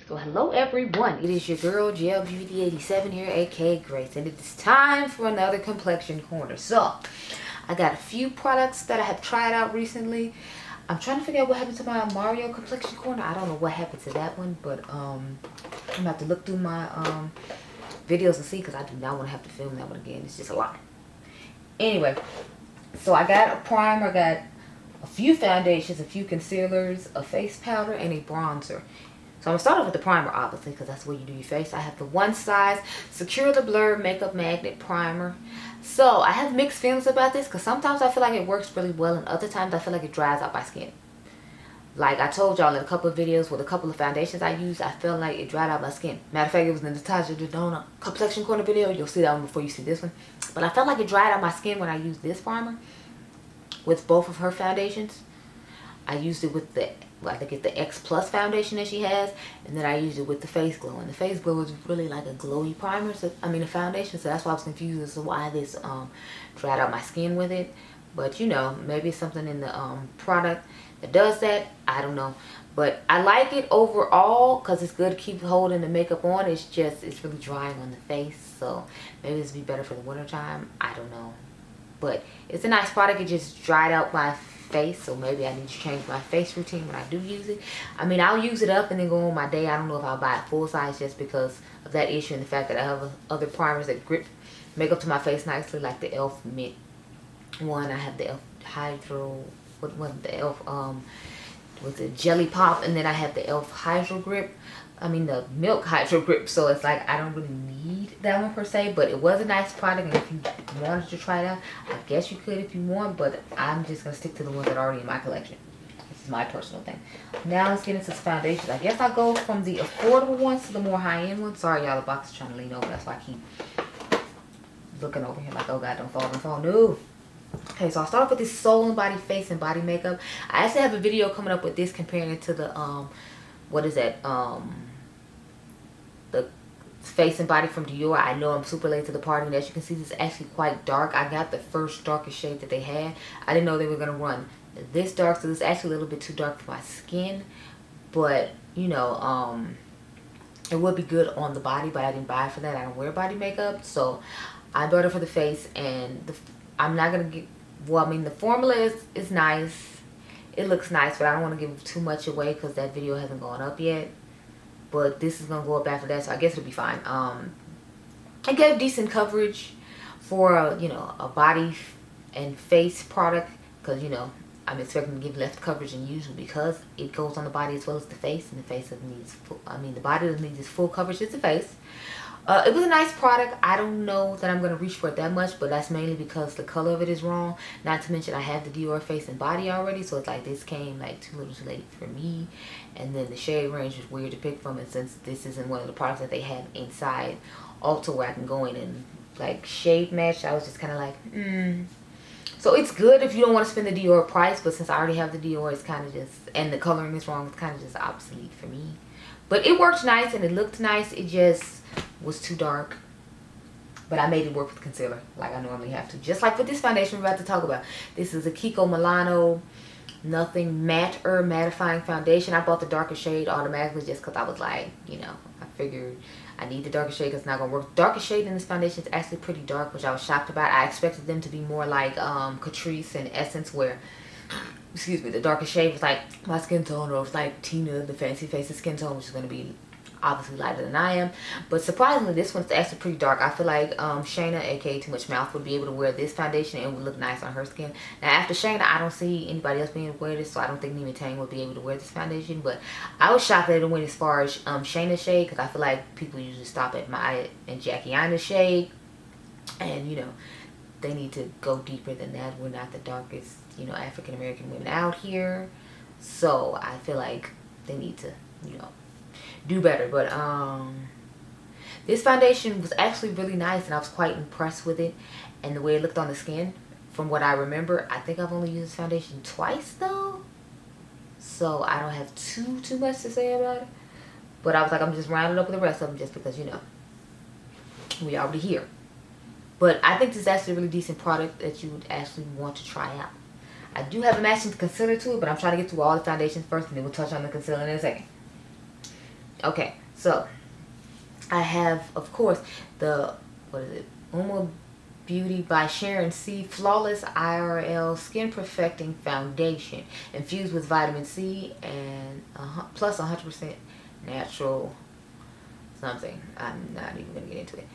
So hello everyone, it is your girl Gel Beauty 87 here, aka Grace, and it is time for another complexion corner. So I got a few products that I have tried out recently. I'm trying to figure out what happened to my Mario complexion corner. I don't know what happened to that one, but I'm gonna have to look through my videos and see, because I do not want to have to film that one again. It's just a lot. Anyway, so I got a primer, I got a few foundations, a few concealers, a face powder, and a bronzer. So I'm going to start off with the primer, obviously, because that's where you do your face. I have the One Size Secure the Blur Makeup Magnet Primer. So I have mixed feelings about this, because sometimes I feel like it works really well, and other times I feel like it dries out my skin. Like I told y'all in a couple of videos with a couple of foundations I used, I felt like it dried out my skin. Matter of fact, it was in the Natasha Dodona Complexion Corner video. You'll see that one before you see this one. But I felt like it dried out my skin when I used this primer with both of her foundations. I used it with the, I think it's the X Plus foundation that she has, and then I used it with the Face Glow. And the Face Glow was really like a glowy primer, so I mean a foundation, so that's why I was confused as to why this dried out my skin with it. But you know, maybe it's something in the product that does that. I don't know. But I like it overall because it's good to keep holding the makeup on. It's just, it's really drying on the face, so maybe this would be better for the winter time. I don't know. But it's a nice product. It just dried out my face, so maybe I need to change my face routine when I do use it. I mean, I'll use it up and then go on my day. I don't know if I'll buy it full size just because of that issue and the fact that I have other primers that grip make up to my face nicely, like the e.l.f. Mint one. I have the e.l.f. Hydro, what was the e.l.f. With the Jelly Pop, and then I have the e.l.f. Hydro Grip. I mean the Milk Hydro Grip, so it's like I don't really need that one per se, but it was a nice product, and if you wanted to try it out, I guess you could if you want, but I'm just going to stick to the ones that are already in my collection. This is my personal thing. Now let's get into the foundations. I guess I'll go from the affordable ones to the more high-end ones. Sorry y'all, the box is trying to lean over, that's why I keep looking over here like, oh god, don't fall, no. Okay, so I'll start off with this Soul and Body Face and Body Makeup. I actually have a video coming up with this comparing it to the what is that, the Face and Body from Dior. I know I'm super late to the party, and as you can see, this is actually quite dark. I got the first darkest shade that they had. I didn't know they were going to run this dark, so this is actually a little bit too dark for my skin, but you know, it would be good on the body, but I didn't buy it for that. I don't wear body makeup, so I bought it for the face. And I'm not going to get, well, I mean, the formula is nice. It looks nice, but I don't want to give too much away because that video hasn't gone up yet. But this is going to go up after that, so I guess it'll be fine. I gave decent coverage for, you know, a body and face product, because, you know, I'm expecting to give less coverage than usual because it goes on the body as well as the face, and the face doesn't need full, I mean, the body doesn't need this full coverage as the face. It was a nice product. I don't know that I'm going to reach for it that much, but that's mainly because the color of it is wrong. Not to mention I have the Dior Face and Body already, so it's like this came like too little too late for me. And then the shade range was weird to pick from, and since this isn't one of the products that they had inside Ulta where I can go in and like shade match, I was just kind of like, So it's good if you don't want to spend the Dior price, but since I already have the Dior, it's kind of just, and the coloring is wrong, it's kind of just obsolete for me. But it worked nice and it looked nice. It just was too dark, but I made it work with concealer like I normally have to, just like with this foundation we're about to talk about. This is a Kiko Milano Nothing Matte or Mattifying foundation. I bought the darker shade automatically just because I was like, you know, I figured I need the darker shade because it's not gonna work. Darker shade in this foundation is actually pretty dark, which I was shocked about. I expected them to be more like Catrice and Essence, where excuse me, the darker shade was like my skin tone, or it was like Tina the Fancy Faces skin tone, which is going to be obviously lighter than I am. But surprisingly, this one's actually pretty dark. I feel like Shayna, aka Too Much Mouth, would be able to wear this foundation and it would look nice on her skin. Now after Shayna, I don't see anybody else being able to wear this, so I don't think Nima Tang would be able to wear this foundation. But I was shocked that it went as far as Shayna's shade, because I feel like people usually stop at my and Jackie Aina's shade, and you know, they need to go deeper than that. We're not the darkest, you know, African American women out here, so I feel like they need to, you know, do better. But this foundation was actually really nice, and I was quite impressed with it and the way it looked on the skin. From what I remember, I think I've only used this foundation twice though, so I don't have too much to say about it. But I was like, I'm just rounding up with the rest of them just because, you know, we already here. But I think this is actually a really decent product that you would actually want to try out. I do have a matching concealer to it, but I'm trying to get through all the foundations first, and then we'll touch on the concealer in a second. Okay, so I have, of course, the, what is it, UOMA Beauty by Sharon C Flawless IRL Skin Perfecting Foundation infused with vitamin C and plus 100% natural something. I'm not even gonna get into it.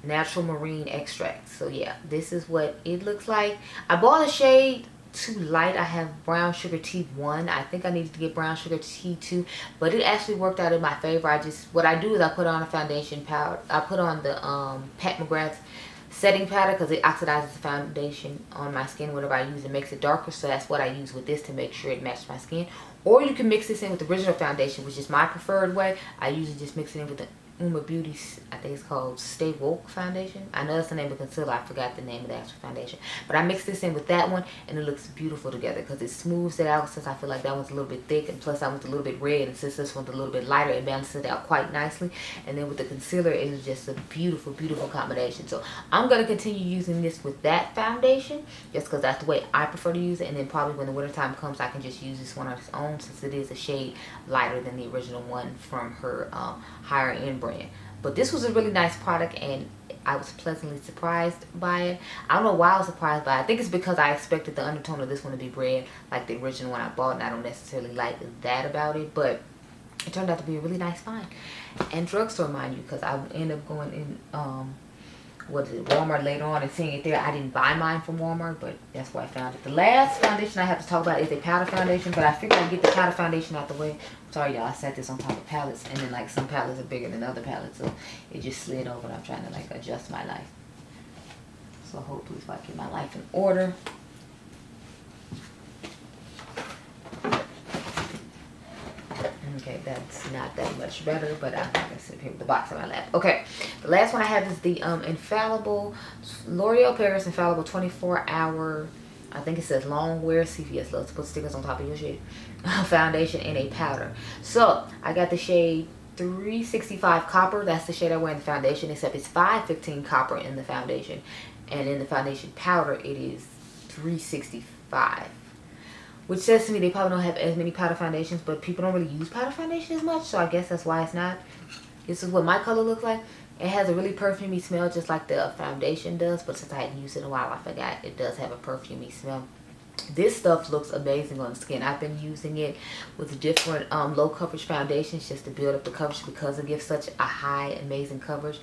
Natural marine extract. So yeah, this is what it looks like. I bought a shade too light. I have brown sugar T1. I think I needed to get brown sugar T2, but it actually worked out in my favor. What I do is I put on a foundation powder. I put on the Pat McGrath setting powder because it oxidizes the foundation on my skin whenever I use it. Makes it darker, so that's what I use with this to make sure it matches my skin. Or you can mix this in with the original foundation, which is my preferred way. I usually just mix it in with the UOMA Beauty, I think it's called Stay Woke foundation. I know that's the name of concealer. I forgot the name of the actual foundation. But I mixed this in with that one, and it looks beautiful together because it smooths it out, since I feel like that one's a little bit thick, and plus that one's a little bit red, and since this one's a little bit lighter, it balances it out quite nicely. And then with the concealer, it is just a beautiful, beautiful combination. So I'm going to continue using this with that foundation, just because that's the way I prefer to use it. And then probably when the winter time comes, I can just use this one on its own, since it is a shade lighter than the original one from her higher end brand. But this was a really nice product, and I was pleasantly surprised by it. I don't know why I was surprised by it. I think it's because I expected the undertone of this one to be red like the original one I bought, and I don't necessarily like that about it. But it turned out to be a really nice find. And drugstore, mind you, because I end up going in Walmart later on and seeing it there. I didn't buy mine from Walmart, but that's where I found it. The last foundation I have to talk about is a powder foundation, but I figured I'd get the powder foundation out the way. Sorry y'all, I set this on top of palettes, and then like some palettes are bigger than other palettes, so it just slid over, and I'm trying to like adjust my life. So hopefully if I get my life in order. Okay, that's not that much better, but I'm not gonna sit here with the box on my lap. Okay, the last one I have is the Infallible L'Oreal Paris Infallible 24-hour, I think it says long wear CVS. Let's put stickers on top of your shade. Foundation in a powder. So I got the shade 365 Copper. That's the shade I wear in the foundation, except it's 515 Copper in the foundation, and in the foundation powder it is 365. Which says to me they probably don't have as many powder foundations, but people don't really use powder foundation as much, so I guess that's why it's not. This is what my color looks like. It has a really perfumey smell, just like the foundation does, but since I hadn't used it in a while, I forgot it does have a perfumey smell. This stuff looks amazing on the skin. I've been using it with different low coverage foundations just to build up the coverage, because it gives such a high, amazing coverage.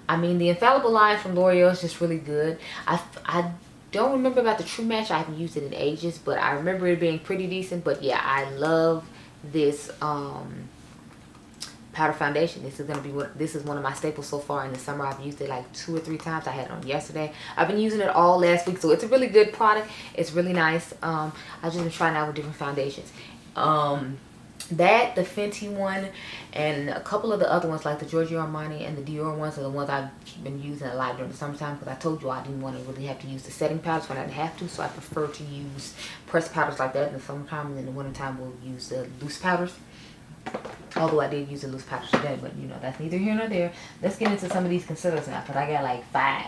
I mean, the Infallible line from L'Oreal is just really good. I don't remember about the True Match. I haven't used it in ages, but I remember it being pretty decent. But yeah, I love this powder foundation. This is one of my staples so far in the summer. I've used it like 2 or 3 times. I had it on yesterday. I've been using it all last week, so it's a really good product. It's really nice. I've just been trying out with different foundations. The Fenty one, and a couple of the other ones like the Giorgio Armani and the Dior ones are the ones I've been using a lot during the summertime, because I told you I didn't want to really have to use the setting powders when I didn't have to, so I prefer to use pressed powders like that in the summertime, and in the wintertime we'll use the loose powders. Although I did use the loose powders today, but you know, that's neither here nor there. Let's get into some of these concealers now, because I got like 5.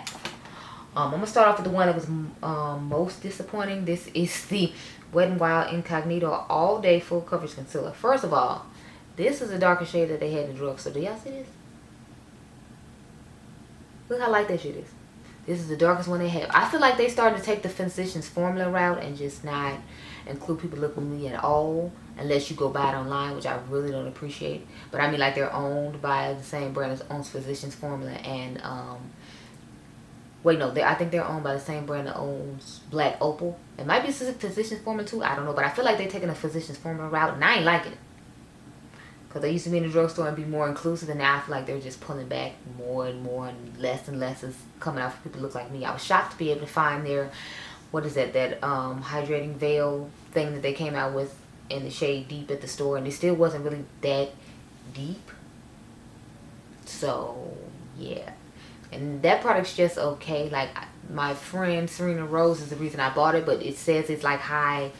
I'm going to start off with the one that was most disappointing. This is the Wet n Wild Incognito All Day Full Coverage Concealer. First of all, this is a darker shade that they had in the drugstore. Do y'all see this? Look how light that shit is. This is the darkest one they have. I feel like they started to take the Physicians Formula route and just not include people looking at me at all, unless you go buy it online, which I really don't appreciate. But I mean, like, they're owned by the same brand as owns Physicians Formula and wait, no, I think they're owned by the same brand that owns Black Opal. It might be Physicians Formula too, I don't know, but I feel like they're taking a Physicians Formula route, and I ain't liking it. Because they used to be in the drugstore and be more inclusive, and now I feel like they're just pulling back more and more, and less is coming out for people who look like me. I was shocked to be able to find their, what is that hydrating veil thing that they came out with in the shade Deep at the store, and it still wasn't really that deep. So, yeah. And that product's just okay. Like, my friend Serena Rose is the reason I bought it, but it says it's like high,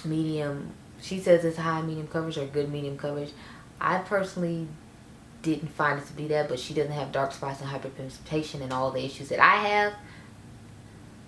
medium. She says it's high medium coverage or good medium coverage. I personally didn't find it to be that, but she doesn't have dark spots and hyperpigmentation and all the issues that I have.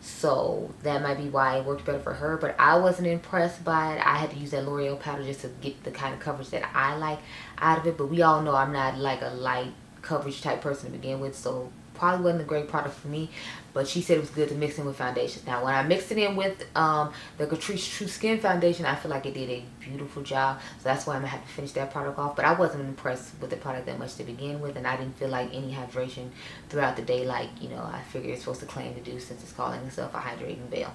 So that might be why it worked better for her. But I wasn't impressed by it. I had to use that L'Oreal powder just to get the kind of coverage that I like out of it. But we all know I'm not like a light coverage type person to begin with. So probably wasn't a great product for me. But she said it was good to mix in with foundations. Now when I mixed it in with the Catrice True Skin Foundation, I feel like it did a beautiful job. So that's why I'm going to have to finish that product off. But I wasn't impressed with the product that much to begin with. And I didn't feel like any hydration throughout the day like, you know, I figure it's supposed to claim to do since it's calling itself a hydrating veil.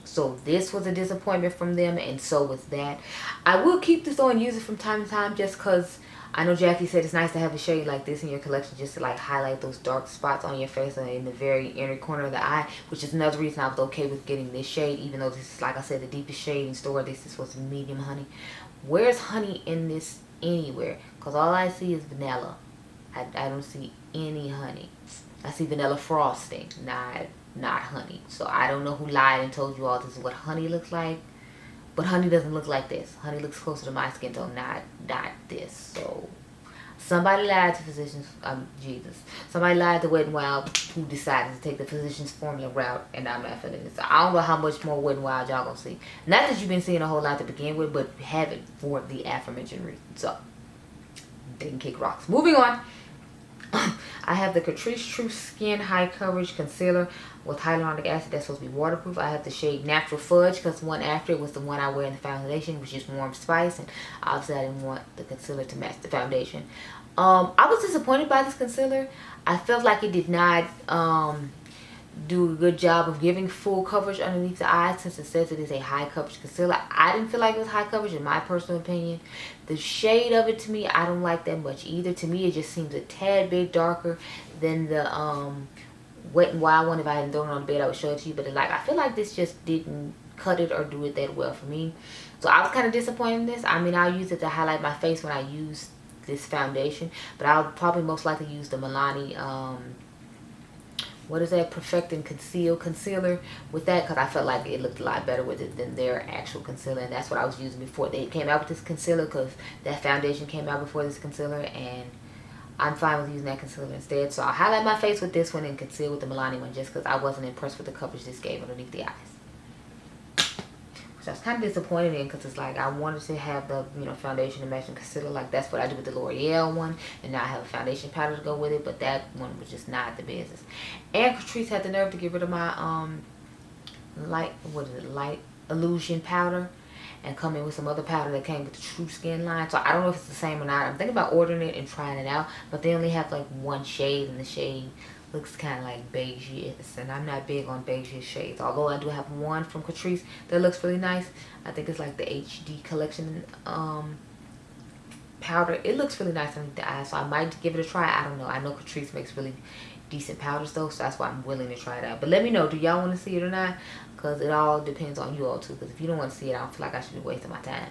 So this was a disappointment from them, and so was that. I will keep this on, use it from time to time, just because I know Jackie said it's nice to have a shade like this in your collection just to like highlight those dark spots on your face and in the very inner corner of the eye, which is another reason I was okay with getting this shade, even though this is, like I said, the deepest shade in store. This is supposed to be medium honey. Where's honey in this anywhere? Because all I see is vanilla. I don't see any honey. I see vanilla frosting, not honey. So I don't know who lied and told you all this is what honey looks like. But honey doesn't look like this. Honey looks closer to my skin tone, not this. So somebody lied to physicians. Jesus. Somebody lied to Wet n Wild, who decided to take the physician's formula route, and I'm not feeling it. So I don't know how much more Wet n Wild y'all gonna see. Not that you've been seeing a whole lot to begin with, but have it for the aforementioned reason. So they can kick rocks. Moving on. I have the Catrice True Skin High Coverage Concealer with hyaluronic acid that's supposed to be waterproof. I have the shade Natural Fudge because the one after it was the one I wear in the foundation, which is Warm Spice, and obviously I didn't want the concealer to match the foundation. I was disappointed by this concealer. I felt like it did not do a good job of giving full coverage underneath the eyes, since it says it is a high coverage concealer. I didn't feel like it was high coverage in my personal opinion. The shade of it to me, I don't like that much either. To me, it just seems a tad bit darker than the Wet n Wild one. If I hadn't thrown it on the bed, I would show it to you. But I feel like this just didn't cut it or do it that well for me. So I was kind of disappointed in this. I mean, I'll use it to highlight my face when I use this foundation, but I'll probably most likely use the Milano what is that, Perfect and Conceal concealer with that, because I felt like it looked a lot better with it than their actual concealer, and that's what I was using before they came out with this concealer, because that foundation came out before this concealer, and I'm fine with using that concealer instead. So I'll highlight my face with this one and conceal with the Milano one, just because I wasn't impressed with the coverage this gave underneath the eyes. Which I was kind of disappointed in, because it's like I wanted to have the, you know, foundation and matching concealer. Like that's what I did with the L'Oreal one, and now I have a foundation powder to go with it, but that one was just not the business. And Catrice had the nerve to get rid of my light illusion powder and come in with some other powder that came with the True Skin line. So I don't know if it's the same or not. I'm thinking about ordering it and trying it out, but they only have like one shade, and the shade looks kind of like beige, and I'm not big on beige shades, although I do have one from Catrice that looks really nice. I think it's like the HD collection powder. It looks really nice underneath the eyes, so I might give it a try. I don't know. I know Catrice makes really decent powders though, so that's why I'm willing to try it out. But let me know, do y'all want to see it or not? Because it all depends on you all too, because if you don't want to see it, I don't feel like I should be wasting my time,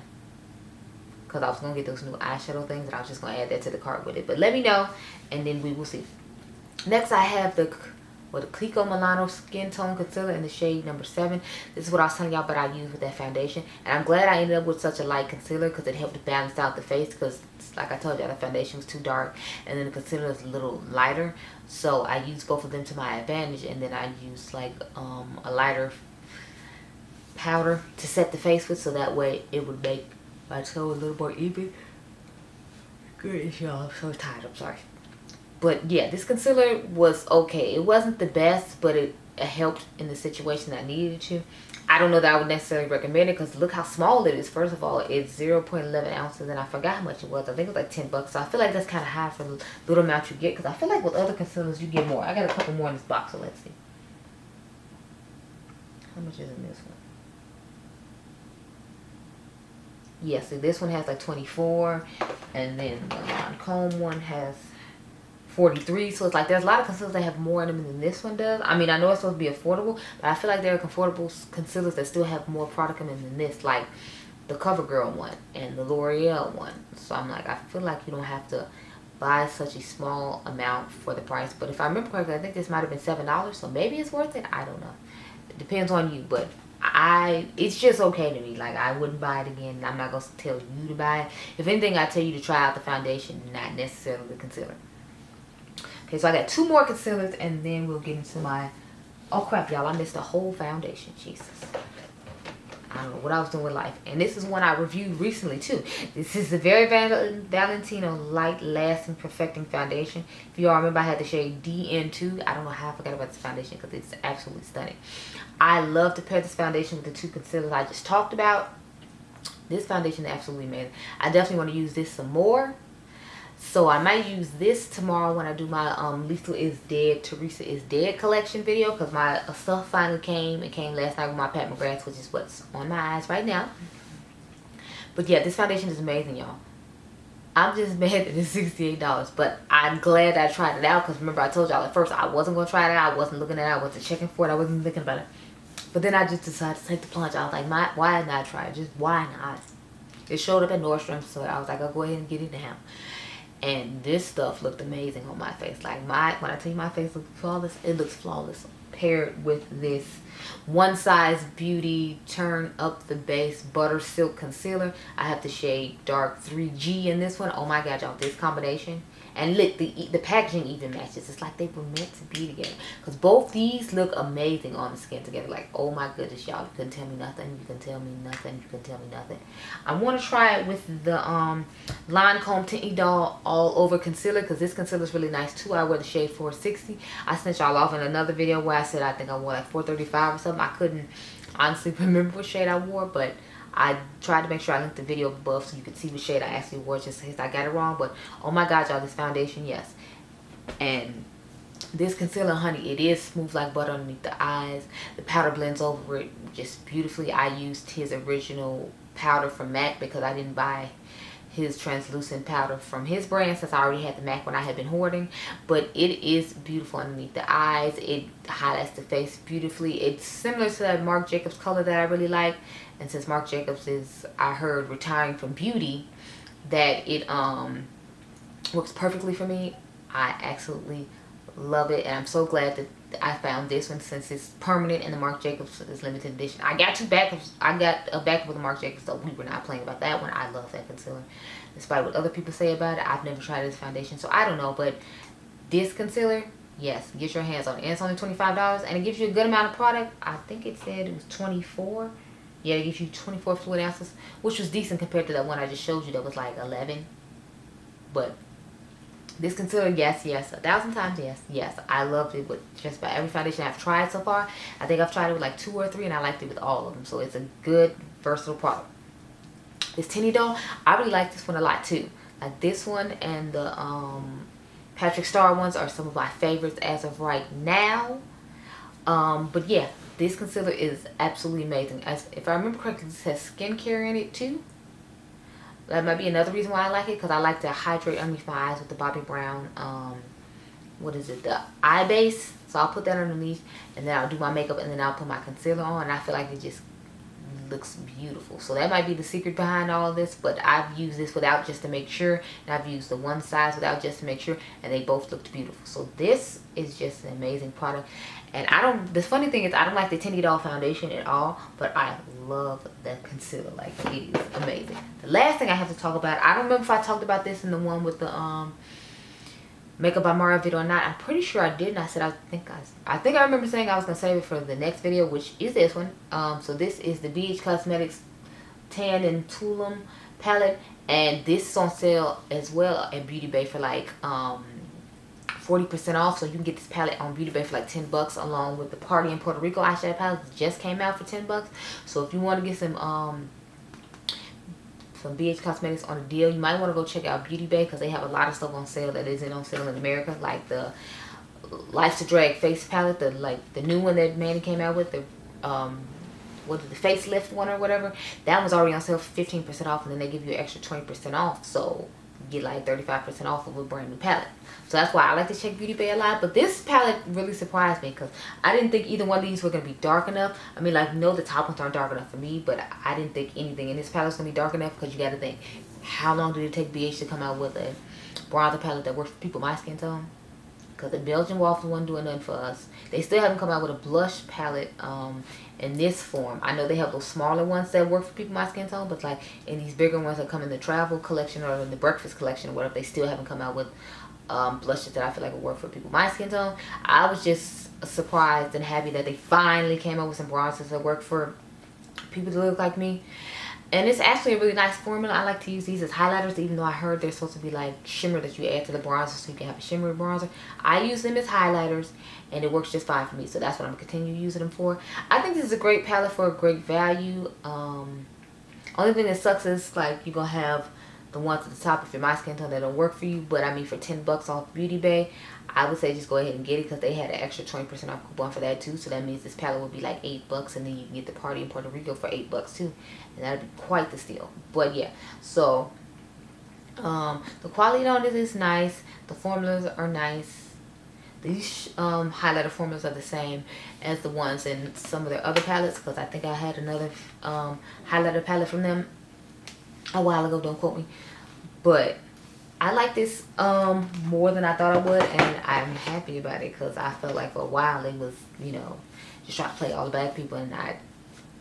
because I was going to get those new eyeshadow things, and I was just going to add that to the cart with it. But let me know, and then we will see. Next, I have the Kiko Milano Skin Tone Concealer in the shade number 7. This is what I was telling y'all about I used with that foundation. And I'm glad I ended up with such a light concealer, because it helped to balance out the face. Because, like I told y'all, the foundation was too dark, and then the concealer is a little lighter. So I used both of them to my advantage. And then I used like a lighter powder to set the face with, so that way it would make my toe a little more even. Good, y'all. I'm so tired. I'm sorry. But yeah, this concealer was okay. It wasn't the best, but it helped in the situation I needed to. I don't know that I would necessarily recommend it, because look how small it is. First of all, it's 0.11 ounces, and I forgot how much it was. I think it was like $10. So I feel like that's kind of high for the little amount you get, because I feel like with other concealers you get more. I got a couple more in this box, so let's see. How much is in this one? Yeah, see, this one has like 24, and then the Lancome one has 43. So it's like there's a lot of concealers that have more in them than this one does. I mean, I know it's supposed to be affordable, but I feel like there are affordable concealers that still have more product in them than this, like the CoverGirl one and the L'Oreal one. So I'm like, I feel like you don't have to buy such a small amount for the price. But if I remember correctly, I think this might have been $7, so maybe it's worth it. I don't know. It depends on you, but it's just okay to me. Like, I wouldn't buy it again. I'm not gonna tell you to buy it. If anything, I tell you to try out the foundation, not necessarily the concealer. Okay, so I got 2 more concealers, and then we'll get into my Oh crap, y'all, I missed the whole foundation. Jesus. I don't know what I was doing with life. And this is one I reviewed recently too. This is the Very Valentino Light Lasting Perfecting Foundation. If you all remember, I had the shade DN2. I don't know how I forgot about this foundation because it's absolutely stunning. I love to pair this foundation with the two concealers I just talked about. This foundation is absolutely amazing. I definitely want to use this some more. So I might use this tomorrow when I do my Lethal is Dead, Teresa is Dead collection video, because my stuff finally came. It came last night with my Pat McGrath, which is what's on my eyes right now. But yeah, this foundation is amazing, y'all. I'm just mad that it's $68, but I'm glad I tried it out, because remember I told y'all at first I wasn't going to try it out. I wasn't looking at it. I wasn't checking for it. I wasn't thinking about it. But then I just decided to take the plunge. I was like, why not try it? Just why not? It showed up at Nordstrom, so I was like, I'll go ahead and get it now. And this stuff looked amazing on my face. Like when I tell you my face looks flawless, it looks flawless. Paired with this One Size Beauty Turn Up the Base Butter Silk Concealer. I have the shade Dark 3G in this one. Oh my god, y'all, this combination. And look, the packaging even matches. It's like they were meant to be together. Because both these look amazing on the skin together. Like, oh my goodness, y'all. You couldn't tell me nothing. You can tell me nothing. You can tell me nothing. I want to try it with the Lancome Tinty Doll All Over Concealer. Because this concealer is really nice too. I wear the shade 460. I sent y'all off in another video where I said I think I wore like 435 or something. I couldn't honestly remember what shade I wore. But I tried to make sure I linked the video above so you could see what shade I actually wore, just in case I got it wrong. But oh my god, y'all, this foundation, yes. And this concealer, honey, it is smooth like butter underneath the eyes. The powder blends over it just beautifully. I used his original powder from MAC because I didn't buy his translucent powder from his brand since I already had the MAC when I had been hoarding. But it is beautiful underneath the eyes. It highlights the face beautifully. It's similar to that Marc Jacobs color that I really like. And since Marc Jacobs is, I heard, retiring from beauty, that it works perfectly for me. I absolutely love it. And I'm so glad that I found this one since it's permanent and the Marc Jacobs is limited edition. I got two backups. I got a backup with the Marc Jacobs, so we were not playing about that one. I love that concealer. Despite what other people say about it, I've never tried this foundation, so I don't know. But this concealer, yes, get your hands on it. And it's only $25, and it gives you a good amount of product. I think it said it was 24. Yeah, it gives you 24 fluid ounces, which was decent compared to that one I just showed you that was like 11. But this concealer, yes, 1,000 times yes. I loved it with just about every foundation I've tried so far. I think I've tried it with like 2 or 3, and I liked it with all of them. So it's a good, versatile product. This Tinny Doll, I really like this one a lot too. Like this one and the Patrick Star ones are some of my favorites as of right now. But yeah, this concealer is absolutely amazing. If I remember correctly, it says skincare in it too. That might be another reason why I like it, because I like to hydrate underneath my eyes with the Bobbi Brown, what is it, the eye base. So I'll put that underneath, and then I'll do my makeup, and then I'll put my concealer on, and I feel like it just looks beautiful. So that might be the secret behind all of this, but I've used this without just to make sure, and I've used the One Size without just to make sure, and they both looked beautiful. So this is just an amazing product. And the funny thing is, I don't like the Tinty Doll foundation at all, but I love the concealer. Like, it is amazing. The last thing I have to talk about, I don't remember if I talked about this in the one with the Makeup by Mara video or not. I'm pretty sure I did, and I said I think I remember saying I was gonna save it for the next video, which is this one. So this is the BH Cosmetics Tan and Tulum palette, and this is on sale as well at Beautydealsbff for like 40% off. So you can get this palette on Beautydealsbff for like $10, along with the Party in Puerto Rico eyeshadow palette that just came out for $10. So if you want to get some BH Cosmetics on a deal, you might want to go check out Beautydealsbff, because they have a lot of stuff on sale that isn't on sale in America, like the Life's a Drag face palette, the new one that Manny came out with, the what is the facelift one or whatever. That one's already on sale for 15% off, and then they give you an extra 20% off, so you get like 35% off of a brand new palette. So that's why I like to check Beautydealsbff a lot. But this palette really surprised me, because I didn't think either one of these were going to be dark enough. I mean, like, no, the top ones aren't dark enough for me, but I didn't think anything in this palette was going to be dark enough, because you got to think, how long did it take BH to come out with a bronzer palette that works for people my skin tone? Because the Belgian Waffle wasn't doing nothing for us. They still haven't come out with a blush palette in this form. I know they have those smaller ones that work for people my skin tone, but like in these bigger ones that come in the travel collection or in the breakfast collection or whatever, they still haven't come out with blushes that I feel like will work for people my skin tone. I was just surprised and happy that they finally came up with some bronzers that work for people that look like me. And it's actually a really nice formula. I like to use these as highlighters, even though I heard they're supposed to be like shimmer that you add to the bronzer so you can have a shimmery bronzer. I use them as highlighters and it works just fine for me. So that's what I'm going to continue using them for. I think this is a great palette for a great value. Only thing that sucks is like you're going to have the ones at the top if you're my skin tone that don't work for you. But I mean, for 10 bucks off Beautydealsbff, I would say just go ahead and get it because they had an extra 20% off coupon for that too. So that means this palette would be like $8, and then you can get the party in Puerto Rico for $8 too, and that'd be quite the steal. But yeah, so the quality on it is nice. The formulas are nice. These highlighter formulas are the same as the ones in some of their other palettes, because I think I had another highlighter palette from them a while ago, don't quote me. But I like this more than I thought I would, and I'm happy about it because I felt like for a while it was, you know, just trying to play all the bad people, and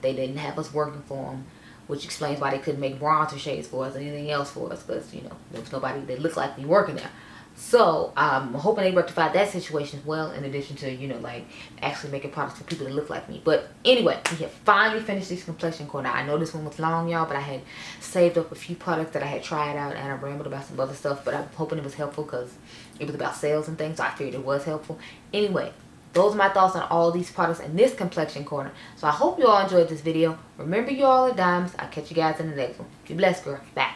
they didn't have us working for them, which explains why they couldn't make bronzer shades for us or anything else for us, because, you know, there was nobody that looked like me working there. So I'm hoping they rectified that situation as well, in addition to, you know, like actually making products for people that look like me. But anyway, we have finally finished this Complexion Corner. I know this one was long, y'all, but I had saved up a few products that I had tried out, and I rambled about some other stuff, but I'm hoping it was helpful because it was about sales and things, so I figured it was helpful. Anyway, those are my thoughts on all these products in this Complexion Corner. So I hope you all enjoyed this video. Remember, you all are diamonds. I'll catch you guys in the next one. Be blessed, girl. Bye.